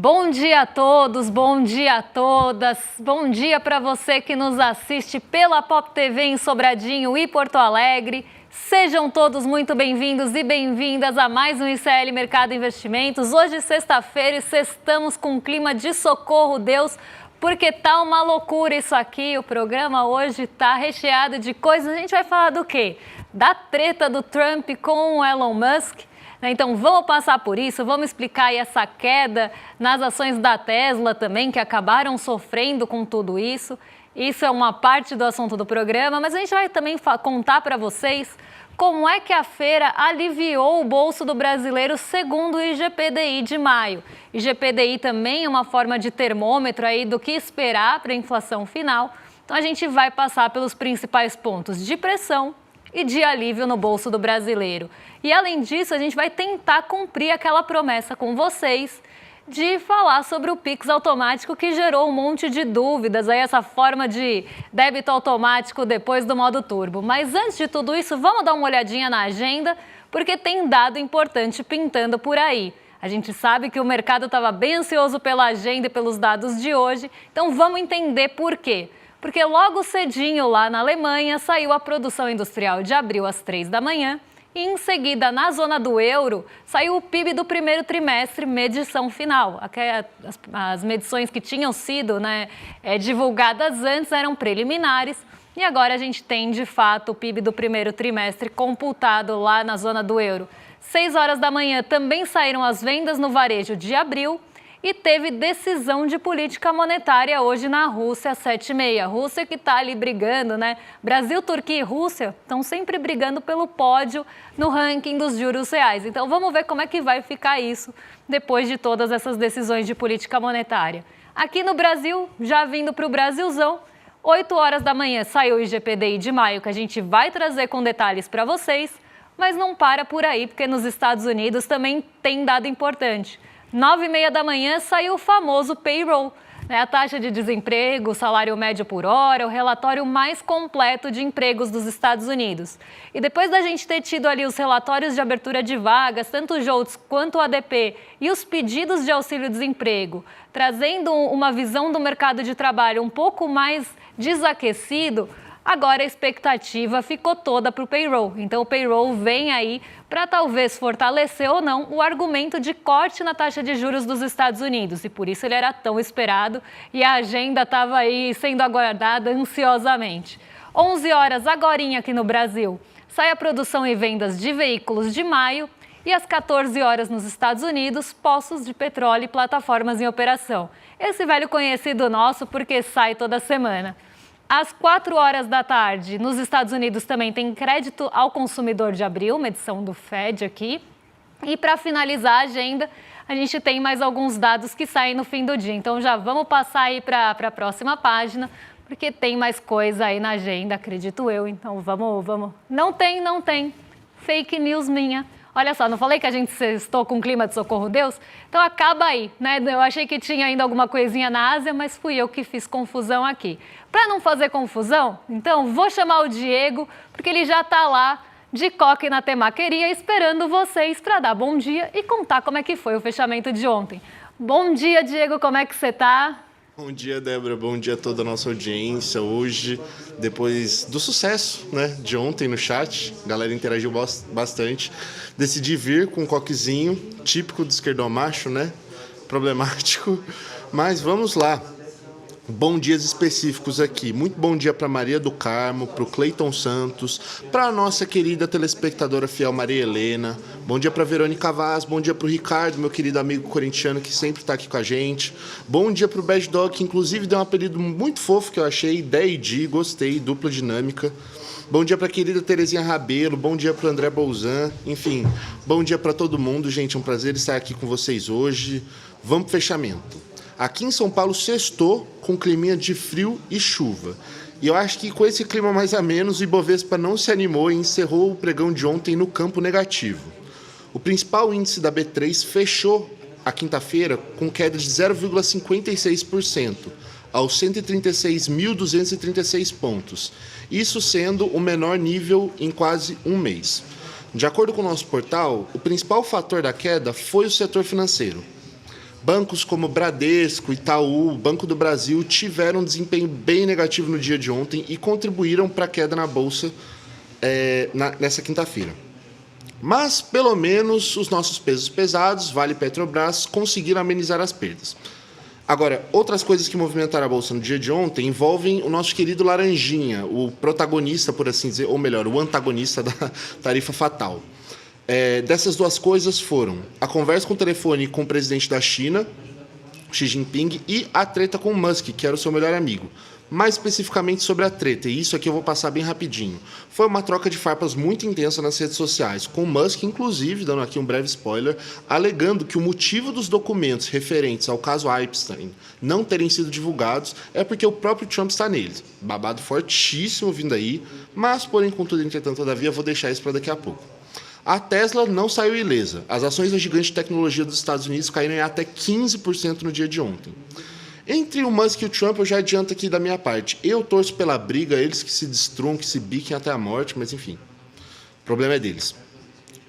Bom dia a todos, bom dia a todas, bom dia para você que nos assiste pela Pop TV em Sobradinho e Porto Alegre. Sejam todos muito bem-vindos e bem-vindas a mais um ICL Mercado Investimentos. Hoje, sexta-feira, e sextamos com um clima de socorro, Deus, porque tá uma loucura isso aqui. O programa hoje tá recheado de coisas. A gente vai falar do quê? Da treta do Trump com o Elon Musk. Então, vamos passar por isso, vamos explicar aí essa queda nas ações da Tesla também, que acabaram sofrendo com tudo isso. Isso é uma parte do assunto do programa, mas a gente vai também contar para vocês como é que a feira aliviou o bolso do brasileiro segundo o IGPDI de maio. IGPDI também é uma forma de termômetro aí do que esperar para a inflação final. Então, a gente vai passar pelos principais pontos de pressão e de alívio no bolso do brasileiro. E, além disso, a gente vai tentar cumprir aquela promessa com vocês de falar sobre o Pix automático que gerou um monte de dúvidas, aí essa forma de débito automático depois do modo turbo. Mas antes de tudo isso, vamos dar uma olhadinha na agenda, porque tem dado importante pintando por aí. A gente sabe que o mercado estava bem ansioso pela agenda e pelos dados de hoje, então vamos entender por quê. Porque logo cedinho lá na Alemanha saiu a produção industrial de abril às 3 da manhã e em seguida na zona do euro saiu o PIB do primeiro trimestre, medição final. As medições que tinham sido divulgadas antes eram preliminares e agora a gente tem de fato o PIB do primeiro trimestre computado lá na zona do euro. 6 horas da manhã também saíram as vendas no varejo de abril. E teve decisão de política monetária hoje na Rússia, às 7h30. Rússia que está ali brigando, né? Brasil, Turquia e Rússia estão sempre brigando pelo pódio no ranking dos juros reais. Então, vamos ver como é que vai ficar isso depois de todas essas decisões de política monetária. Aqui no Brasil, já vindo para o Brasilzão, 8 horas da manhã saiu o IGPDI de maio, que a gente vai trazer com detalhes para vocês, mas não para por aí, porque nos Estados Unidos também tem dado importante. 9h30 da manhã saiu o famoso payroll, a taxa de desemprego, o salário médio por hora, o relatório mais completo de empregos dos Estados Unidos. E depois da gente ter tido ali os relatórios de abertura de vagas, tanto o JOLTS quanto o ADP, e os pedidos de auxílio-desemprego, trazendo uma visão do mercado de trabalho um pouco mais desaquecido, agora a expectativa ficou toda para o payroll. Então, o payroll vem aí para talvez fortalecer ou não o argumento de corte na taxa de juros dos Estados Unidos. E por isso ele era tão esperado e a agenda estava aí sendo aguardada ansiosamente. 11 horas, agorinha aqui no Brasil, sai a produção e vendas de veículos de maio. E às 14 horas nos Estados Unidos, poços de petróleo e plataformas em operação. Esse velho conhecido nosso porque sai toda semana. Às 4 horas da tarde, nos Estados Unidos também tem crédito ao consumidor de abril, medição do Fed aqui. E para finalizar a agenda, a gente tem mais alguns dados que saem no fim do dia. Então já vamos passar aí para a próxima página, porque tem mais coisa aí na agenda, acredito eu. Então vamos. Não tem. Fake news minha. Olha só, não falei que a gente estou com clima de socorro Deus? Então acaba aí, né? Eu achei que tinha ainda alguma coisinha na Ásia, mas fui eu que fiz confusão aqui. Para não fazer confusão, então vou chamar o Diego, porque ele já está lá de coque na temaqueria esperando vocês para dar bom dia e contar como é que foi o fechamento de ontem. Bom dia, Diego, como é que você está? Bom dia, Débora. Bom dia a toda a nossa audiência. Hoje, depois do sucesso, de ontem no chat, a galera interagiu bastante. Decidi vir com um coquezinho, típico do esquerdomacho, problemático. Mas vamos lá. Bom dias específicos aqui. Muito bom dia para Maria do Carmo, para o Cleiton Santos, para a nossa querida telespectadora fiel Maria Helena. Bom dia para Verônica Vaz, bom dia para o Ricardo, meu querido amigo corintiano que sempre está aqui com a gente. Bom dia para o Bad Dog, que inclusive deu um apelido muito fofo que eu achei, Deidi, gostei, dupla dinâmica. Bom dia para a querida Terezinha Rabelo, bom dia para o André Bolzan, enfim, bom dia para todo mundo, gente, é um prazer estar aqui com vocês hoje. Vamos para o fechamento. Aqui em São Paulo sextou com climinha de frio e chuva. E eu acho que com esse clima mais a menos, o Ibovespa não se animou e encerrou o pregão de ontem no campo negativo. O principal índice da B3 fechou a quinta-feira com queda de 0,56%, aos 136.236 pontos. Isso sendo o menor nível em quase um mês. De acordo com o nosso portal, o principal fator da queda foi o setor financeiro. Bancos como Bradesco, Itaú, Banco do Brasil tiveram um desempenho bem negativo no dia de ontem e contribuíram para a queda na Bolsa nessa quinta-feira. Mas, pelo menos, os nossos pesos pesados, Vale e Petrobras, conseguiram amenizar as perdas. Agora, outras coisas que movimentaram a Bolsa no dia de ontem envolvem o nosso querido Laranjinha, o protagonista, por assim dizer, ou melhor, o antagonista da tarifa fatal. Dessas duas coisas foram a conversa com o telefone com o presidente da China, Xi Jinping, e a treta com o Musk, que era o seu melhor amigo. Mais especificamente sobre a treta, e isso aqui eu vou passar bem rapidinho. Foi uma troca de farpas muito intensa nas redes sociais, com o Musk, inclusive, dando aqui um breve spoiler, alegando que o motivo dos documentos referentes ao caso Epstein não terem sido divulgados é porque o próprio Trump está neles. Babado fortíssimo vindo aí, mas, porém, contudo, entretanto, todavia, vou deixar isso para daqui a pouco. A Tesla não saiu ilesa. As ações da gigante de tecnologia dos Estados Unidos caíram em até 15% no dia de ontem. Entre o Musk e o Trump, eu já adianto aqui da minha parte. Eu torço pela briga, eles que se destruam, que se biquem até a morte, mas enfim, o problema é deles.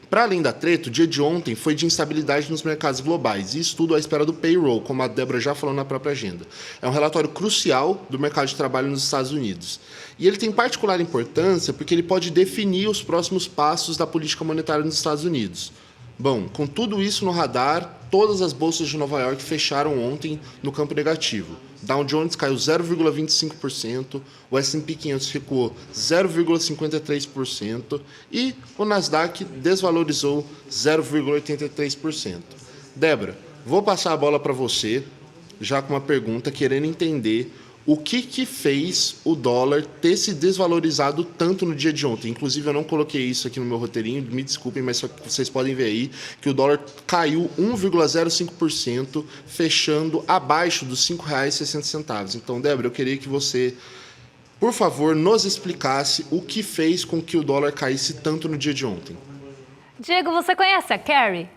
Para além da treta, o dia de ontem foi de instabilidade nos mercados globais e estudo à espera do payroll, como a Débora já falou na própria agenda. É um relatório crucial do mercado de trabalho nos Estados Unidos. E ele tem particular importância porque ele pode definir os próximos passos da política monetária nos Estados Unidos. Bom, com tudo isso no radar, todas as bolsas de Nova York fecharam ontem no campo negativo. Dow Jones caiu 0,25%, o S&P 500 recuou 0,53% e o Nasdaq desvalorizou 0,83%. Débora, vou passar a bola para você, já com uma pergunta, querendo entender o que fez o dólar ter se desvalorizado tanto no dia de ontem. Inclusive, eu não coloquei isso aqui no meu roteirinho, me desculpem, mas vocês podem ver aí que o dólar caiu 1,05%, fechando abaixo dos R$ 5,60. Então, Débora, eu queria que você, por favor, nos explicasse o que fez com que o dólar caísse tanto no dia de ontem. Diego, você conhece a Carry?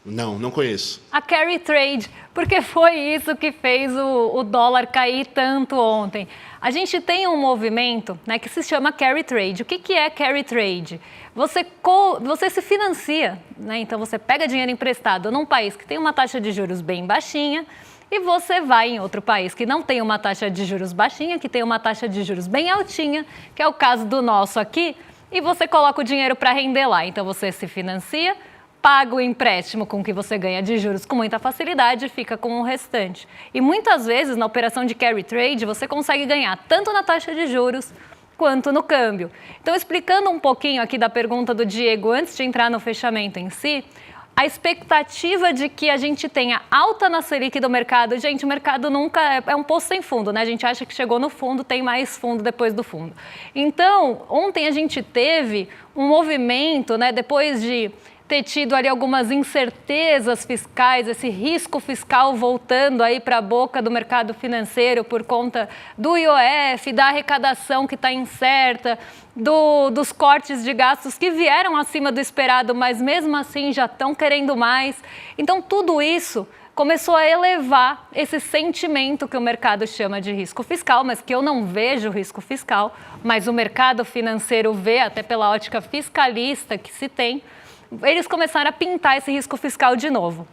Não conheço. A Carry Trade, porque foi isso que fez o dólar cair tanto ontem. A gente tem um movimento, né, que se chama Carry Trade. O que é Carry Trade? Você se financia, né, então você pega dinheiro emprestado num país que tem uma taxa de juros bem baixinha e você vai em outro país que não tem uma taxa de juros baixinha, que tem uma taxa de juros bem altinha, que é o caso do nosso aqui, e você coloca o dinheiro para render lá. Então você se financia, paga o empréstimo com que você ganha de juros com muita facilidade e fica com o restante. E muitas vezes, na operação de carry trade, você consegue ganhar tanto na taxa de juros quanto no câmbio. Então, explicando um pouquinho aqui da pergunta do Diego, antes de entrar no fechamento em si, a expectativa de que a gente tenha alta na Selic do mercado, gente, o mercado nunca é um poço sem fundo, né? A gente acha que chegou no fundo, tem mais fundo depois do fundo. Então, ontem a gente teve um movimento, né, depois de ter tido ali algumas incertezas fiscais, esse risco fiscal voltando aí para a boca do mercado financeiro por conta do IOF, da arrecadação que está incerta, dos cortes de gastos que vieram acima do esperado, mas mesmo assim já estão querendo mais. Então, tudo isso começou a elevar esse sentimento que o mercado chama de risco fiscal, mas que eu não vejo risco fiscal, mas o mercado financeiro vê, até pela ótica fiscalista que se tem. Eles começaram a pintar esse risco fiscal de novo.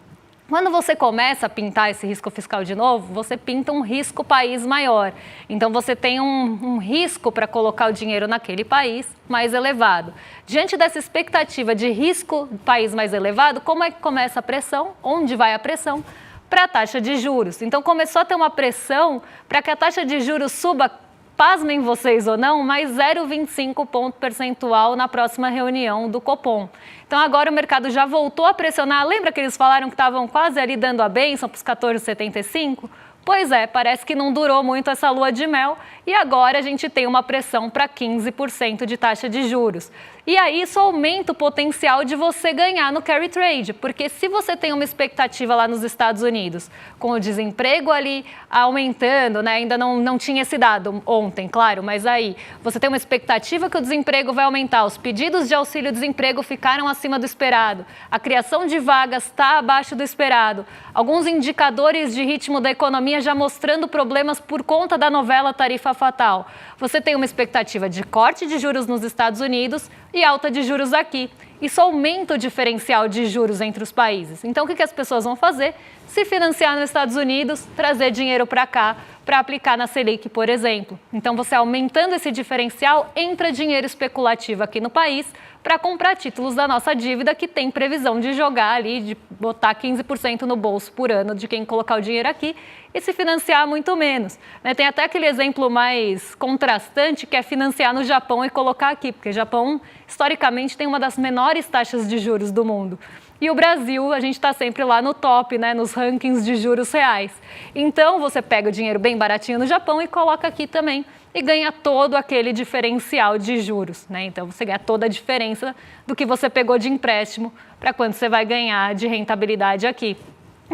Quando você começa a pintar esse risco fiscal de novo, você pinta um risco país maior. Então, você tem um risco para colocar o dinheiro naquele país mais elevado. Diante dessa expectativa de risco país mais elevado, como é que começa a pressão? Onde vai a pressão? Para a taxa de juros. Então, começou a ter uma pressão para que a taxa de juros suba, pasmem vocês ou não, mais 0,25 ponto percentual na próxima reunião do Copom. Então, agora o mercado já voltou a pressionar. Lembra que eles falaram que estavam quase ali dando a bênção para os 14,75? Pois é, parece que não durou muito essa lua de mel e agora a gente tem uma pressão para 15% de taxa de juros. E aí isso aumenta o potencial de você ganhar no carry trade, porque se você tem uma expectativa lá nos Estados Unidos, com o desemprego ali aumentando, né? Ainda não tinha esse dado ontem, claro, mas aí você tem uma expectativa que o desemprego vai aumentar, os pedidos de auxílio-desemprego ficaram acima do esperado, a criação de vagas está abaixo do esperado, alguns indicadores de ritmo da economia já mostrando problemas por conta da novela tarifa fatal. Você tem uma expectativa de corte de juros nos Estados Unidos e alta de juros aqui. Isso aumenta o diferencial de juros entre os países. Então, o que as pessoas vão fazer? Se financiar nos Estados Unidos, trazer dinheiro para cá, para aplicar na Selic, por exemplo. Então, você aumentando esse diferencial, entra dinheiro especulativo aqui no país para comprar títulos da nossa dívida, que tem previsão de jogar ali, de botar 15% no bolso por ano de quem colocar o dinheiro aqui e se financiar muito menos. Tem até aquele exemplo mais contrastante, que é financiar no Japão e colocar aqui, porque o Japão, historicamente, tem uma das menores taxas de juros do mundo. E o Brasil, a gente está sempre lá no top, nos rankings de juros reais. Então, você pega o dinheiro bem baratinho no Japão e coloca aqui também e ganha todo aquele diferencial de juros. Então, você ganha toda a diferença do que você pegou de empréstimo para quanto você vai ganhar de rentabilidade aqui.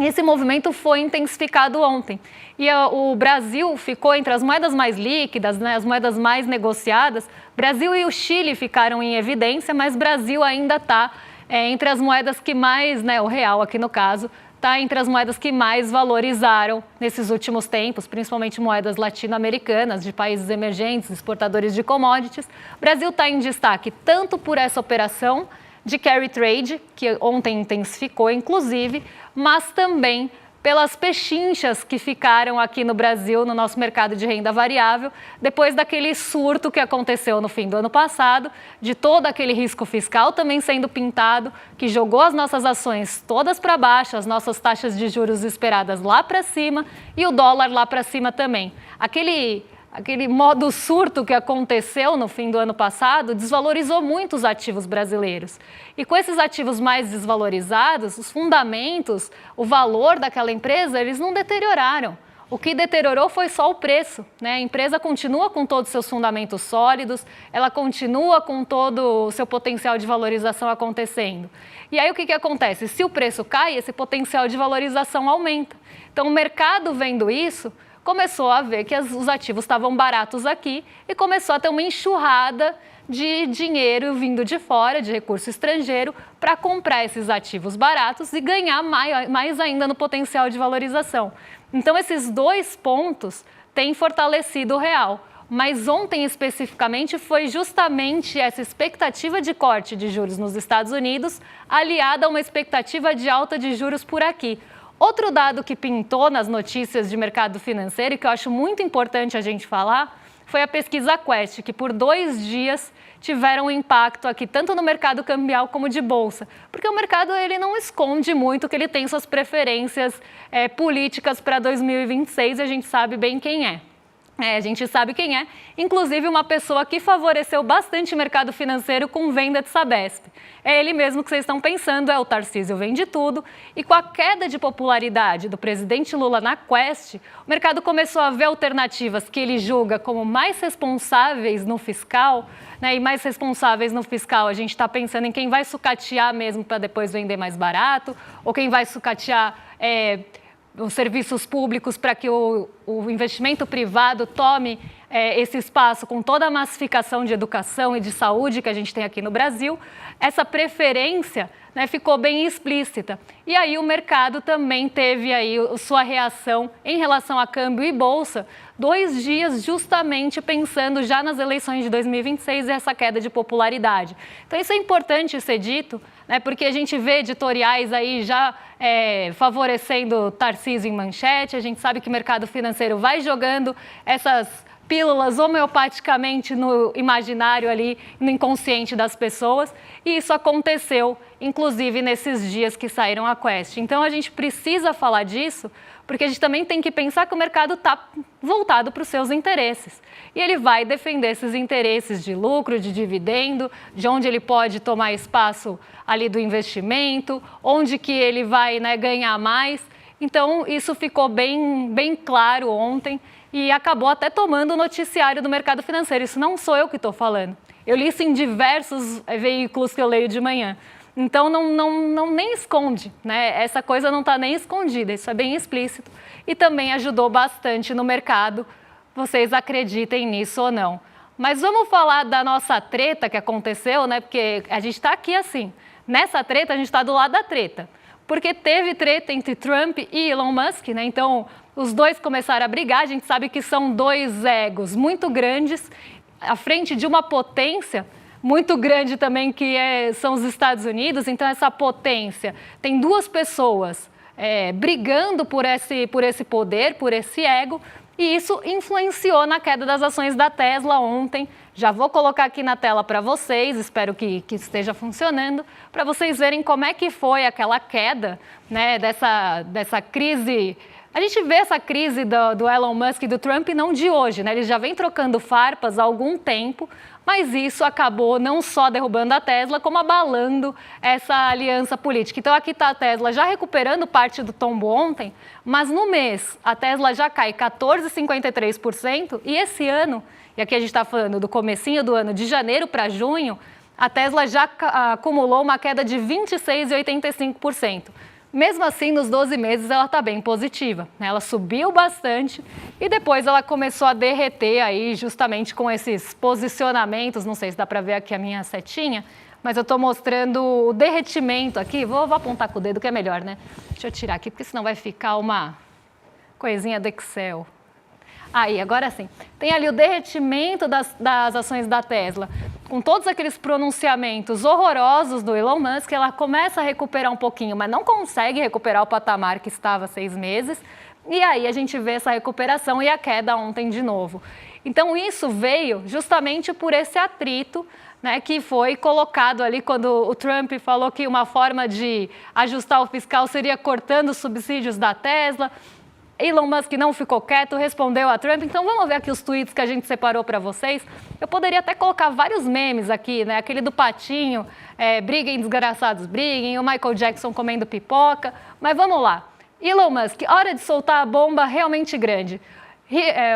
Esse movimento foi intensificado ontem. E o Brasil ficou entre as moedas mais líquidas, as moedas mais negociadas. Brasil e o Chile ficaram em evidência, mas Brasil ainda está entre as moedas que mais, o real aqui no caso, está entre as moedas que mais valorizaram nesses últimos tempos, principalmente moedas latino-americanas, de países emergentes, exportadores de commodities. O Brasil está em destaque tanto por essa operação de carry trade, que ontem intensificou, inclusive, mas também pelas pechinchas que ficaram aqui no Brasil, no nosso mercado de renda variável, depois daquele surto que aconteceu no fim do ano passado, de todo aquele risco fiscal também sendo pintado, que jogou as nossas ações todas para baixo, as nossas taxas de juros esperadas lá para cima e o dólar lá para cima também. Aquele modo surto que aconteceu no fim do ano passado desvalorizou muito os ativos brasileiros. E com esses ativos mais desvalorizados, os fundamentos, o valor daquela empresa, eles não deterioraram. O que deteriorou foi só o preço. A empresa continua com todos os seus fundamentos sólidos, ela continua com todo o seu potencial de valorização acontecendo. E aí o que acontece? Se o preço cai, esse potencial de valorização aumenta. Então o mercado vendo isso, começou a ver que os ativos estavam baratos aqui e começou a ter uma enxurrada de dinheiro vindo de fora, de recurso estrangeiro, para comprar esses ativos baratos e ganhar mais ainda no potencial de valorização. Então, esses dois pontos têm fortalecido o real. Mas ontem, especificamente, foi justamente essa expectativa de corte de juros nos Estados Unidos, aliada a uma expectativa de alta de juros por aqui. Outro dado que pintou nas notícias de mercado financeiro e que eu acho muito importante a gente falar foi a pesquisa Quest, que por 2 dias tiveram um impacto aqui tanto no mercado cambial como de bolsa. Porque o mercado ele não esconde muito que ele tem suas preferências políticas para 2026 e a gente sabe bem quem é. A gente sabe quem é, inclusive uma pessoa que favoreceu bastante o mercado financeiro com venda de Sabesp. É ele mesmo que vocês estão pensando, é o Tarcísio Vende Tudo. E com a queda de popularidade do presidente Lula na Quest, o mercado começou a ver alternativas que ele julga como mais responsáveis no fiscal, e mais responsáveis no fiscal, a gente está pensando em quem vai sucatear mesmo para depois vender mais barato, ou quem vai sucatear os serviços públicos para que o investimento privado tome esse espaço com toda a massificação de educação e de saúde que a gente tem aqui no Brasil, essa preferência ficou bem explícita. E aí o mercado também teve aí sua reação em relação a câmbio e bolsa, 2 dias justamente pensando já nas eleições de 2026 e essa queda de popularidade. Então isso é importante ser dito, porque a gente vê editoriais aí já favorecendo Tarcísio em manchete, a gente sabe que o mercado financeiro vai jogando essas pílulas homeopaticamente no imaginário ali, no inconsciente das pessoas, e isso aconteceu, inclusive, nesses dias que saíram a Quest. Então, a gente precisa falar disso, porque a gente também tem que pensar que o mercado está voltado para os seus interesses. E ele vai defender esses interesses de lucro, de dividendo, de onde ele pode tomar espaço ali do investimento, onde que ele vai ganhar mais. Então, isso ficou bem claro ontem e acabou até tomando o noticiário do mercado financeiro. Isso não sou eu que estou falando. Eu li isso em diversos veículos que eu leio de manhã. Então, não nem esconde, Essa coisa não está nem escondida, isso é bem explícito. E também ajudou bastante no mercado, vocês acreditem nisso ou não. Mas vamos falar da nossa treta que aconteceu, Porque a gente está aqui assim. Nessa treta, a gente está do lado da treta. Porque teve treta entre Trump e Elon Musk, Então, os dois começaram a brigar. A gente sabe que são dois egos muito grandes, à frente de uma potência muito grande também, são os Estados Unidos. Então, essa potência tem duas pessoas brigando por esse poder, por esse ego, e isso influenciou na queda das ações da Tesla ontem. Já vou colocar aqui na tela para vocês, espero que esteja funcionando, para vocês verem como é que foi aquela queda, né, dessa crise. A gente vê essa crise do Elon Musk e do Trump não de hoje, né? Eles já vêm trocando farpas há algum tempo, mas isso acabou não só derrubando a Tesla, como abalando essa aliança política. Então aqui está a Tesla já recuperando parte do tombo ontem, mas no mês a Tesla já cai 14,53%, e esse ano, e aqui a gente está falando do comecinho do ano, de janeiro para junho, a Tesla já acumulou uma queda de 26,85%. Mesmo assim, nos 12 meses, ela está bem positiva, né? Ela subiu bastante e depois ela começou a derreter aí justamente com esses posicionamentos. Não sei se dá para ver aqui a minha setinha, mas eu estou mostrando o derretimento aqui. Vou apontar com o dedo que é melhor, né? Deixa eu tirar aqui, porque senão vai ficar uma coisinha do Excel. Aí, agora sim. Tem ali o derretimento das ações da Tesla. Com todos aqueles pronunciamentos horrorosos do Elon Musk, ela começa a recuperar um pouquinho, mas não consegue recuperar o patamar que estava há 6 meses. E aí a gente vê essa recuperação e a queda ontem de novo. Então isso veio justamente por esse atrito, né, que foi colocado ali quando o Trump falou que uma forma de ajustar o fiscal seria cortando os subsídios da Tesla. Elon Musk não ficou quieto, respondeu a Trump. Então vamos ver aqui os tweets que a gente separou para vocês. Eu poderia até colocar vários memes aqui, né? Aquele do patinho, briguem desgraçados, briguem, o Michael Jackson comendo pipoca. Mas vamos lá. Elon Musk, hora de soltar a bomba realmente grande.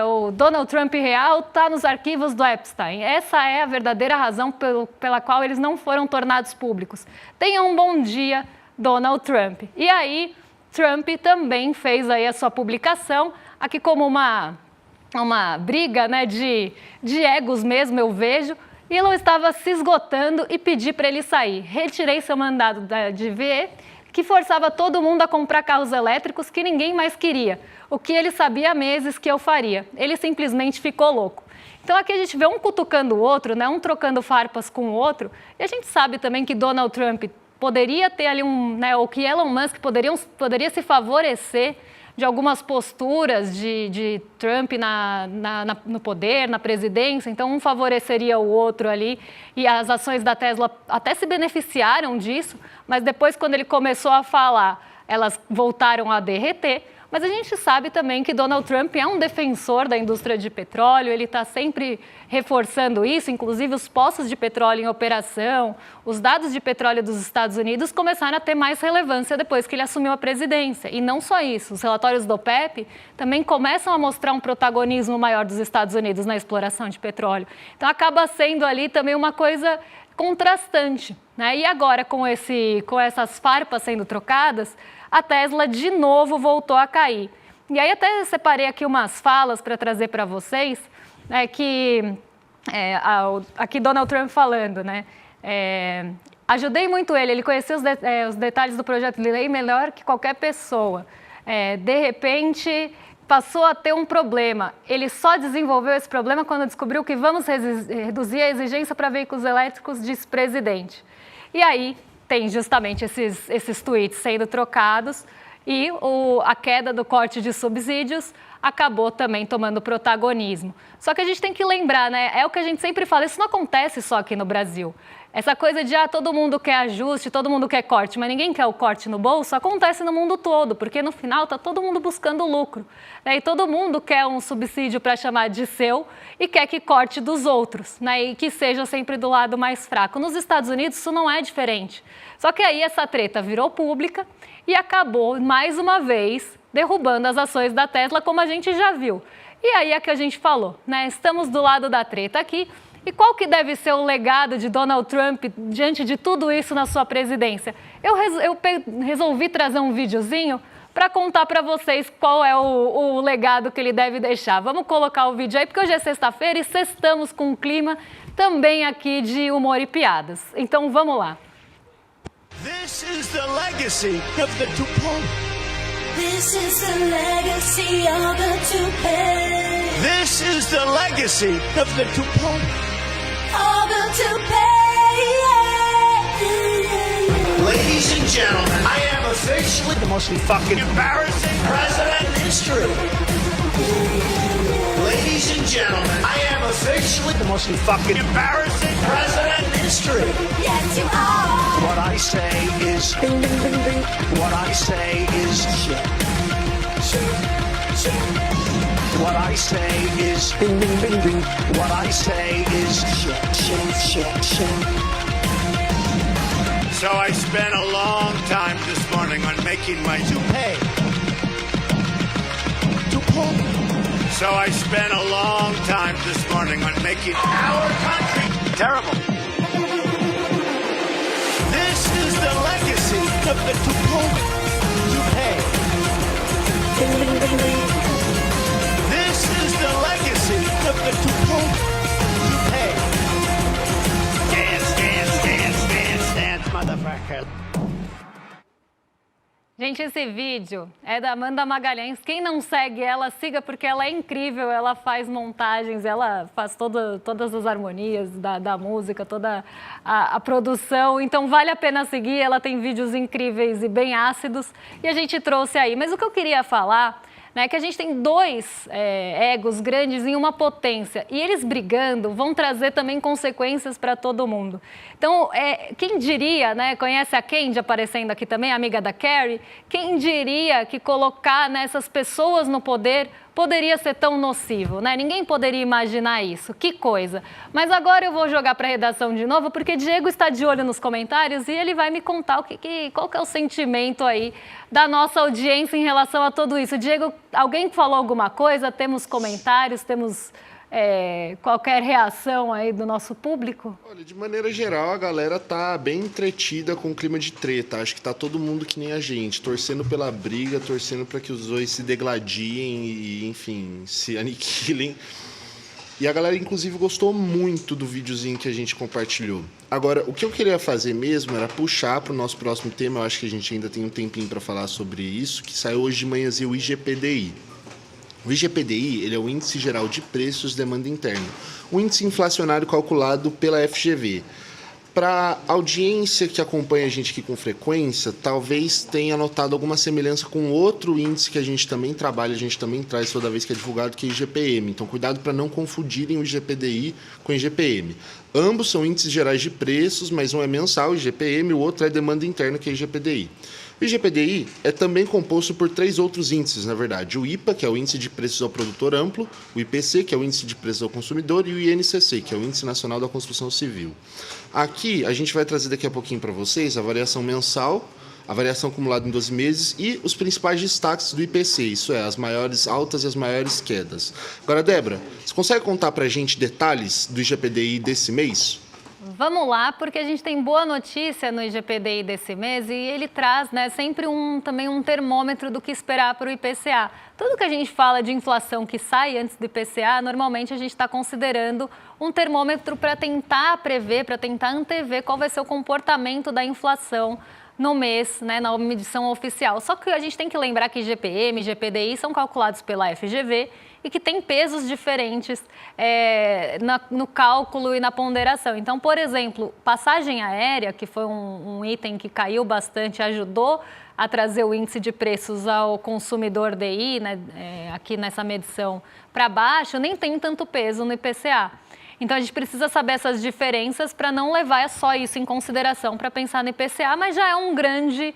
O Donald Trump real está nos arquivos do Epstein. Essa é a verdadeira razão pela qual eles não foram tornados públicos. Tenha um bom dia, Donald Trump. E aí, Trump também fez aí a sua publicação, aqui como uma briga, né, de egos mesmo, eu vejo. Elon estava se esgotando e pedi para ele sair. Retirei seu mandado de VE, que forçava todo mundo a comprar carros elétricos que ninguém mais queria. O que ele sabia há meses que eu faria. Ele simplesmente ficou louco. Então aqui a gente vê um cutucando o outro, né, um trocando farpas com o outro, e a gente sabe também que Donald Trump poderia ter ali ou que Elon Musk poderia se favorecer de algumas posturas de Trump no poder, na presidência. Então, um favoreceria o outro ali, e as ações da Tesla até se beneficiaram disso, mas depois, quando ele começou a falar, elas voltaram a derreter. Mas a gente sabe também que Donald Trump é um defensor da indústria de petróleo, ele está sempre reforçando isso, inclusive os poços de petróleo em operação, os dados de petróleo dos Estados Unidos começaram a ter mais relevância depois que ele assumiu a presidência. E não só isso, os relatórios do OPEP também começam a mostrar um protagonismo maior dos Estados Unidos na exploração de petróleo. Então acaba sendo ali também uma coisa contrastante, né? E agora, com essas farpas sendo trocadas, a Tesla de novo voltou a cair. E aí até separei aqui umas falas para trazer para vocês, né, aqui Donald Trump falando, né? Ajudei muito ele conhecia os detalhes do projeto de lei melhor que qualquer pessoa. De repente, passou a ter um problema. Ele só desenvolveu esse problema quando descobriu que vamos reduzir a exigência para veículos elétricos, disse presidente. E aí tem justamente esses tweets sendo trocados e a queda do corte de subsídios acabou também tomando protagonismo. Só que a gente tem que lembrar, né? É o que a gente sempre fala, isso não acontece só aqui no Brasil. Essa coisa de todo mundo quer ajuste, todo mundo quer corte, mas ninguém quer o corte no bolso, acontece no mundo todo, porque no final está todo mundo buscando lucro, né? E todo mundo quer um subsídio para chamar de seu e quer que corte dos outros, né? E que seja sempre do lado mais fraco. Nos Estados Unidos isso não é diferente. Só que aí essa treta virou pública e acabou, mais uma vez, derrubando as ações da Tesla, como a gente já viu. E aí é que a gente falou, né? Estamos do lado da treta aqui. E qual que deve ser o legado de Donald Trump diante de tudo isso na sua presidência? Eu resolvi trazer um videozinho para contar para vocês qual é o legado que ele deve deixar. Vamos colocar o vídeo aí, porque hoje é sexta-feira e sextamos com um clima também aqui de humor e piadas. Então vamos lá. This is the legacy of the DuPont. This is the legacy of the toupee. This is the legacy of the toupee. Of the toupee. Ladies and gentlemen, I am officially the most fucking embarrassing president in history. Ladies and gentlemen, I am officially the most fucking embarrassing president in history. Yes, you are. What I say is ding, ding, ding, ding. What I say is shit. What I say is ding, ding, ding, ding. What I say is shit. So I spent a long time this morning on making my toupee. So I spent a long time this morning on making our country terrible. This is the legacy of the toupee. This is the legacy of the toupee. Dance, motherfucker. Gente, esse vídeo é da Amanda Magalhães. Quem não segue ela, siga, porque ela é incrível. Ela faz montagens, ela faz todas as harmonias da música, toda a produção. Então, vale a pena seguir. Ela tem vídeos incríveis e bem ácidos. E a gente trouxe aí. Mas o que eu queria falar, né, é que a gente tem dois egos grandes em uma potência. E eles brigando vão trazer também consequências para todo mundo. Então, quem diria, né, conhece a Kendi aparecendo aqui também, amiga da Carrie? Quem diria que colocar nessas pessoas no poder poderia ser tão nocivo, né? Ninguém poderia imaginar isso. Que coisa. Mas agora eu vou jogar para a redação de novo, porque Diego está de olho nos comentários e ele vai me contar qual que é o sentimento aí da nossa audiência em relação a tudo isso. Diego, alguém falou alguma coisa? Temos comentários? Temos qualquer reação aí do nosso público? Olha, de maneira geral, a galera tá bem entretida com o clima de treta. Acho que tá todo mundo que nem a gente, torcendo pela briga, torcendo para que os dois se degladiem e, enfim, se aniquilem. E a galera, inclusive, gostou muito do videozinho que a gente compartilhou. Agora, o que eu queria fazer mesmo era puxar para o nosso próximo tema. Eu acho que a gente ainda tem um tempinho para falar sobre isso, que saiu hoje de manhãzinha, o IGPDI. O IGPDI, ele é o Índice Geral de Preços de Demanda Interna, um índice inflacionário calculado pela FGV. Para a audiência que acompanha a gente aqui com frequência, talvez tenha notado alguma semelhança com outro índice que a gente também trabalha, a gente também traz toda vez que é divulgado, que é o IGPM. Então, cuidado para não confundirem o IGPDI com o IGPM. Ambos são índices gerais de preços, mas um é mensal, o IGPM, o outro é demanda interna, que é o IGPDI. O IGPDI é também composto por 3 outros índices, na verdade. O IPA, que é o Índice de Preços ao Produtor Amplo, o IPC, que é o Índice de Preços ao Consumidor, e o INCC, que é o Índice Nacional da Construção Civil. Aqui, a gente vai trazer daqui a pouquinho para vocês a variação mensal, a variação acumulada em 12 meses e os principais destaques do IPC, isso é, as maiores altas e as maiores quedas. Agora, Débora, você consegue contar para a gente detalhes do IGPDI desse mês? Vamos lá, porque a gente tem boa notícia no IGPDI desse mês e ele traz, né, sempre também um termômetro do que esperar para o IPCA. Tudo que a gente fala de inflação que sai antes do IPCA, normalmente a gente está considerando um termômetro para tentar prever, para tentar antever qual vai ser o comportamento da inflação no mês, né, na medição oficial. Só que a gente tem que lembrar que IGPM e IGPDI são calculados pela FGV e que tem pesos diferentes no cálculo e na ponderação. Então, por exemplo, passagem aérea, que foi um item que caiu bastante, ajudou a trazer o índice de preços ao consumidor DI, né, aqui nessa medição para baixo, nem tem tanto peso no IPCA. Então, a gente precisa saber essas diferenças para não levar só isso em consideração para pensar no IPCA, mas já é um grande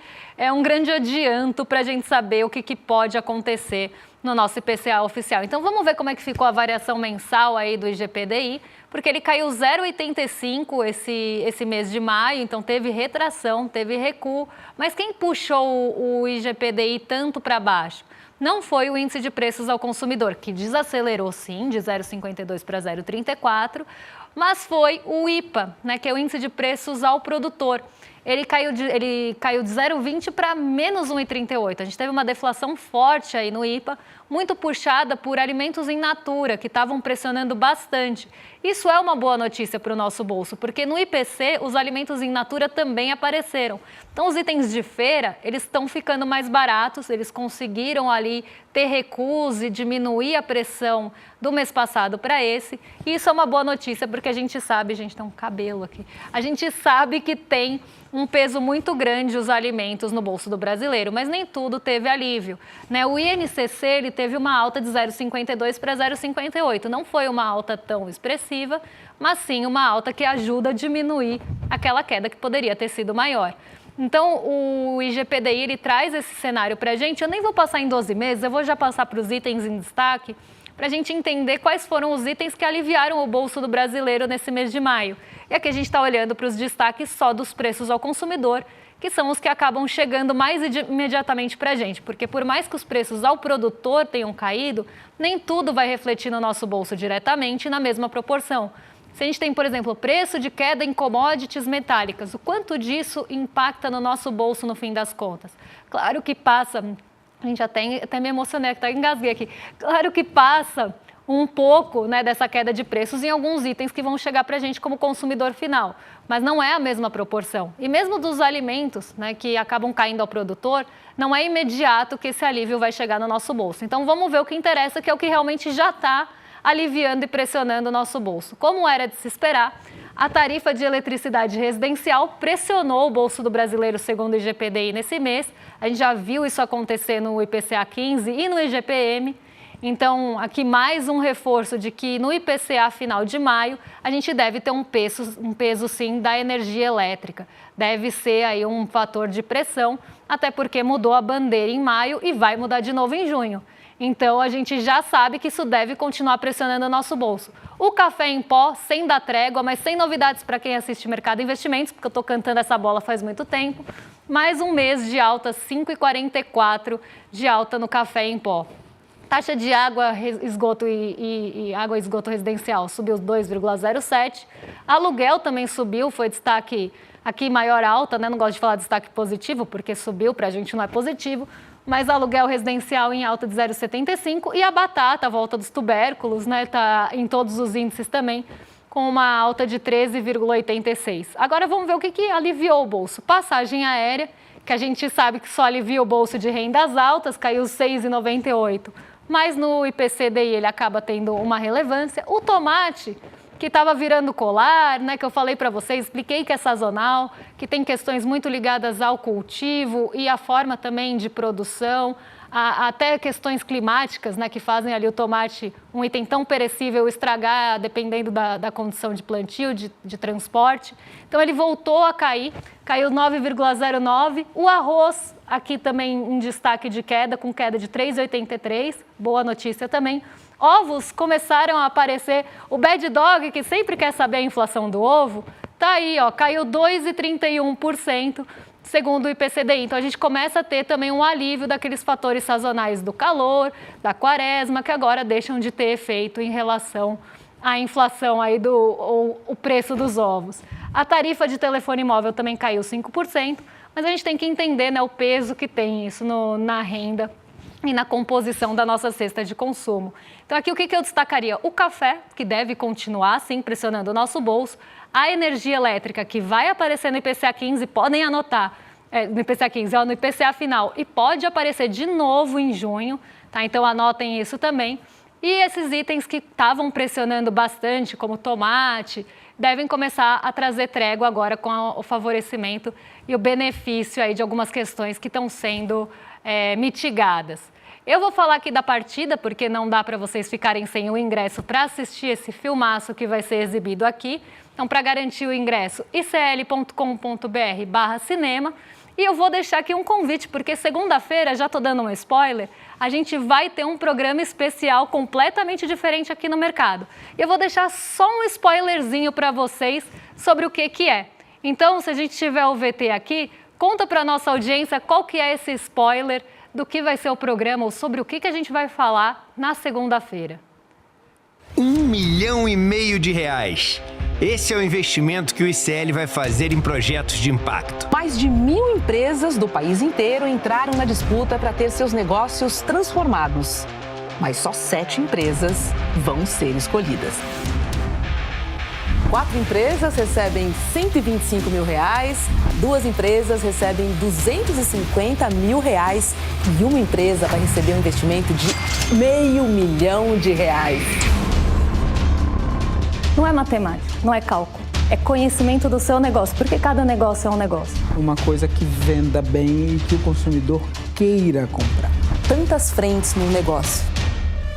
adianto para a gente saber o que pode acontecer no nosso IPCA oficial. Então, vamos ver como é que ficou a variação mensal aí do IGPDI, porque ele caiu 0,85 esse mês de maio, então teve retração, teve recuo. Mas quem puxou o IGPDI tanto para baixo? Não foi o índice de preços ao consumidor, que desacelerou sim, de 0,52 para 0,34, mas foi o IPA, né, que é o índice de preços ao produtor. ele caiu de 0,20 para menos 1,38. A gente teve uma deflação forte aí no IPA, muito puxada por alimentos in natura, que estavam pressionando bastante. Isso é uma boa notícia para o nosso bolso, porque no IPC os alimentos in natura também apareceram. Então os itens de feira, eles estão ficando mais baratos, eles conseguiram ali ter recuos e diminuir a pressão do mês passado para esse. E isso é uma boa notícia, porque a gente sabe, gente, tem um cabelo aqui, a gente sabe que tem um peso muito grande os alimentos no bolso do brasileiro, mas nem tudo teve alívio, né? O INCC, ele teve uma alta de 0,52 para 0,58, não foi uma alta tão expressiva, mas sim uma alta que ajuda a diminuir aquela queda que poderia ter sido maior. Então, o IGPDI, ele traz esse cenário para a gente. Eu nem vou passar em 12 meses, eu vou já passar para os itens em destaque, para a gente entender quais foram os itens que aliviaram o bolso do brasileiro nesse mês de maio. E aqui a gente está olhando para os destaques só dos preços ao consumidor, que são os que acabam chegando mais imediatamente para a gente, porque por mais que os preços ao produtor tenham caído, nem tudo vai refletir no nosso bolso diretamente na mesma proporção. Se a gente tem, por exemplo, preço de queda em commodities metálicas, o quanto disso impacta no nosso bolso no fim das contas? Claro que passa, a gente até me emocionei, até engasguei aqui, claro que passa um pouco, né, dessa queda de preços em alguns itens que vão chegar para a gente como consumidor final, mas não é a mesma proporção. E mesmo dos alimentos, né, que acabam caindo ao produtor, não é imediato que esse alívio vai chegar no nosso bolso. Então vamos ver o que interessa, que é o que realmente já está aliviando e pressionando o nosso bolso. Como era de se esperar, a tarifa de eletricidade residencial pressionou o bolso do brasileiro, segundo o IGPDI, nesse mês. A gente já viu isso acontecer no IPCA 15 e no IGPM. Então, aqui mais um reforço de que no IPCA final de maio, a gente deve ter um peso sim da energia elétrica. Deve ser aí um fator de pressão, até porque mudou a bandeira em maio e vai mudar de novo em junho. Então, a gente já sabe que isso deve continuar pressionando o nosso bolso. O café em pó, sem dar trégua, mas sem novidades para quem assiste Mercado Investimentos, porque eu estou cantando essa bola faz muito tempo. Mais um mês de alta, 5,44 de alta no café em pó. Taxa de água, esgoto e água e esgoto residencial subiu 2,07. Aluguel também subiu, foi destaque aqui maior alta, né? Não gosto de falar destaque positivo, porque subiu, para a gente não é positivo. Mas aluguel residencial em alta de 0,75 e a batata, a volta dos tubérculos, né, está em todos os índices também, com uma alta de 13,86. Agora vamos ver o que aliviou o bolso. Passagem aérea, que a gente sabe que só alivia o bolso de rendas altas, caiu 6,98. Mas no IPCDI ele acaba tendo uma relevância. O tomate, que estava virando colar, né, que eu falei para vocês, expliquei que é sazonal, que tem questões muito ligadas ao cultivo e à forma também de produção, até questões climáticas, né, que fazem ali o tomate, um item tão perecível, estragar dependendo da condição de plantio, de transporte. Então ele voltou a cair, caiu 9,09. O arroz, aqui também um destaque de queda, com queda de 3,83, boa notícia também. Ovos começaram a aparecer, o Bad Dog, que sempre quer saber a inflação do ovo, tá aí, ó, caiu 2,31%, segundo o IPCDI. Então a gente começa a ter também um alívio daqueles fatores sazonais do calor, da quaresma, que agora deixam de ter efeito em relação à inflação aí o preço dos ovos. A tarifa de telefone móvel também caiu 5%, mas a gente tem que entender, né, o peso que tem isso na renda e na composição da nossa cesta de consumo. Então aqui o que eu destacaria? O café, que deve continuar, sim, pressionando o nosso bolso. A energia elétrica, que vai aparecer no IPCA 15, podem anotar, no IPCA 15, no IPCA final, e pode aparecer de novo em junho, tá? Então anotem isso também. E esses itens que estavam pressionando bastante, como tomate, devem começar a trazer trégua agora com o favorecimento e o benefício aí de algumas questões que estão sendo mitigadas. Eu vou falar aqui da partida, porque não dá para vocês ficarem sem o ingresso para assistir esse filmaço que vai ser exibido aqui. Então, para garantir o ingresso, icl.com.br/cinema. E eu vou deixar aqui um convite, porque segunda-feira, já estou dando um spoiler, a gente vai ter um programa especial completamente diferente aqui no mercado. E eu vou deixar só um spoilerzinho para vocês sobre o que é. Então, se a gente tiver o VT aqui, conta para a nossa audiência qual que é esse spoiler do que vai ser o programa ou sobre o que a gente vai falar na segunda-feira. R$1,5 milhão. Esse é o investimento que o ICL vai fazer em projetos de impacto. Mais de 1.000 empresas do país inteiro entraram na disputa para ter seus negócios transformados. Mas só 7 empresas vão ser escolhidas. 4 empresas recebem R$125 mil, 2 empresas recebem R$250 mil e uma empresa vai receber um investimento de R$500 mil. Não é matemática, não é cálculo. É conhecimento do seu negócio, porque cada negócio é um negócio. Uma coisa que venda bem e que o consumidor queira comprar. Tantas frentes no negócio.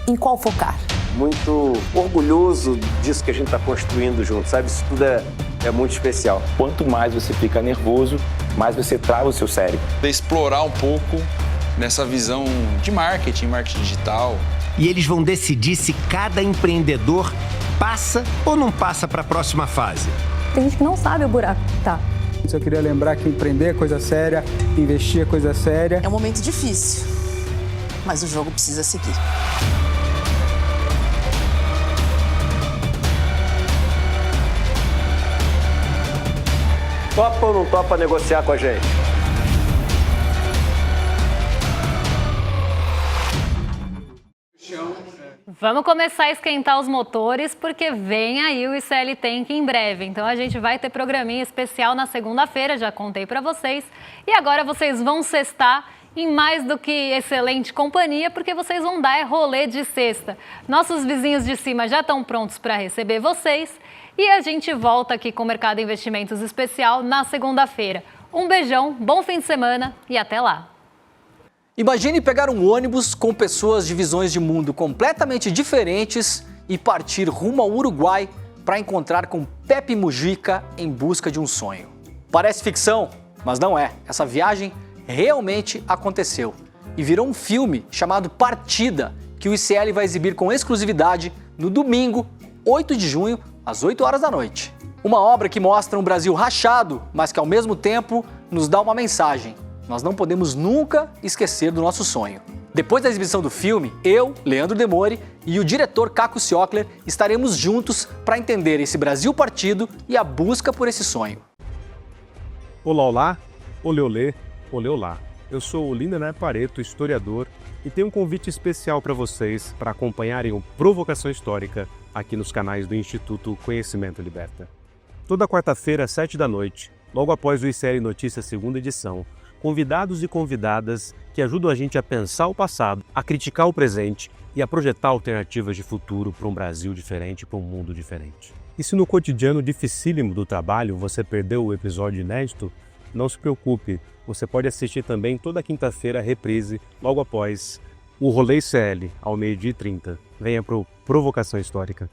Em qual focar? Muito orgulhoso disso que a gente está construindo junto, sabe? Isso tudo é muito especial. Quanto mais você fica nervoso, mais você trava o seu cérebro. Explorar um pouco nessa visão de marketing digital. E eles vão decidir se cada empreendedor passa ou não passa para a próxima fase. Tem gente que não sabe o buraco que tá. Eu queria lembrar que empreender é coisa séria, investir é coisa séria. É um momento difícil, mas o jogo precisa seguir. Topa ou não topa negociar com a gente? Vamos começar a esquentar os motores, porque vem aí o ICL Tank em breve. Então a gente vai ter programinha especial na segunda-feira, já contei para vocês. E agora vocês vão sextar em mais do que excelente companhia, porque vocês vão dar rolê de sexta. Nossos vizinhos de cima já estão prontos para receber vocês. E a gente volta aqui com o Mercado Investimentos Especial na segunda-feira. Um beijão, bom fim de semana e até lá! Imagine pegar um ônibus com pessoas de visões de mundo completamente diferentes e partir rumo ao Uruguai para encontrar com Pepe Mujica em busca de um sonho. Parece ficção, mas não é. Essa viagem realmente aconteceu e virou um filme chamado Partida, que o ICL vai exibir com exclusividade no domingo, 8 de junho, às 8 horas da noite. Uma obra que mostra um Brasil rachado, mas que ao mesmo tempo nos dá uma mensagem. Nós não podemos nunca esquecer do nosso sonho. Depois da exibição do filme, eu, Leandro Demore e o diretor Caco Ciocler estaremos juntos para entender esse Brasil partido e a busca por esse sonho. Olá, olá, olê, olê, olê, olá. Eu sou o Lindener Pareto, historiador, e tenho um convite especial para vocês para acompanharem o Provocação Histórica aqui nos canais do Instituto Conhecimento Liberta. Toda quarta-feira, às 7 da noite, logo após o ICL Notícias segunda edição, convidados e convidadas que ajudam a gente a pensar o passado, a criticar o presente e a projetar alternativas de futuro para um Brasil diferente, para um mundo diferente. E se no cotidiano dificílimo do trabalho você perdeu o episódio inédito, não se preocupe, você pode assistir também toda quinta-feira a reprise, logo após o Rolê ICL, ao 12h30. Venha para o Provocação Histórica.